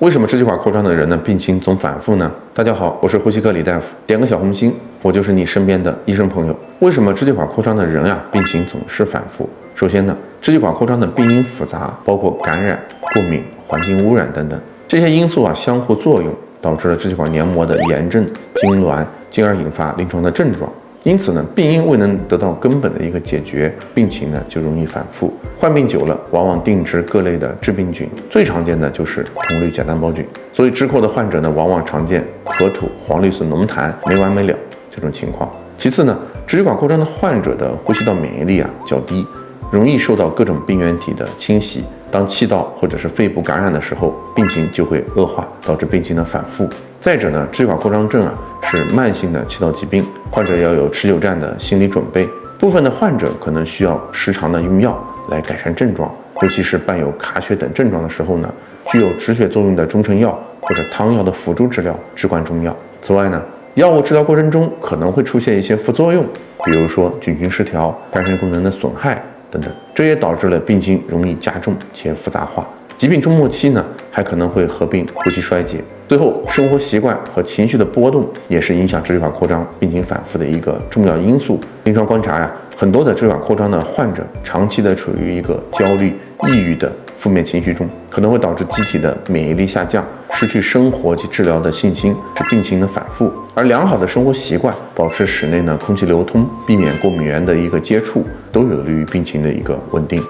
为什么支气管扩张的人呢，病情总反复呢？大家好，我是呼吸科李大夫，点个小红心，我就是你身边的医生朋友。为什么支气管扩张的人啊，病情总是反复？首先呢，支气管扩张的病因复杂，包括感染、过敏、环境污染等等，这些因素啊相互作用，导致了支气管黏膜的炎症、痉挛，进而引发临床的症状。因此呢，病因未能得到根本的一个解决，病情呢就容易反复。患病久了，往往定植各类的致病菌，最常见的就是铜绿假单胞菌。所以支扩的患者呢，往往常见咳吐、黄绿色浓痰没完没了这种情况。其次呢，支气管扩张的患者的呼吸道免疫力啊较低，容易受到各种病原体的侵袭。当气道或者是肺部感染的时候，病情就会恶化，导致病情的反复。再者呢，支气管扩张症啊是慢性的气道疾病，患者要有持久战的心理准备。部分的患者可能需要时常的用药来改善症状，尤其是伴有卡血等症状的时候呢，具有止血作用的中成药或者汤药的辅助治疗至关重要。此外呢，药物治疗过程中可能会出现一些副作用，比如说菌群失调、肝肾功能的损害等等，这也导致了病情容易加重且复杂化。疾病中末期呢，还可能会合并呼吸衰竭。最后，生活习惯和情绪的波动也是影响支气管扩张病情反复的一个重要因素。临床观察呀，很多的支气管扩张的患者长期的处于一个焦虑、抑郁的负面情绪中，可能会导致机体的免疫力下降，失去生活及治疗的信心，使病情的反复。而良好的生活习惯，保持室内呢空气流通，避免过敏源的一个接触，都有利于病情的一个稳定。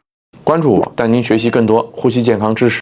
关注我，带您学习更多呼吸健康知识。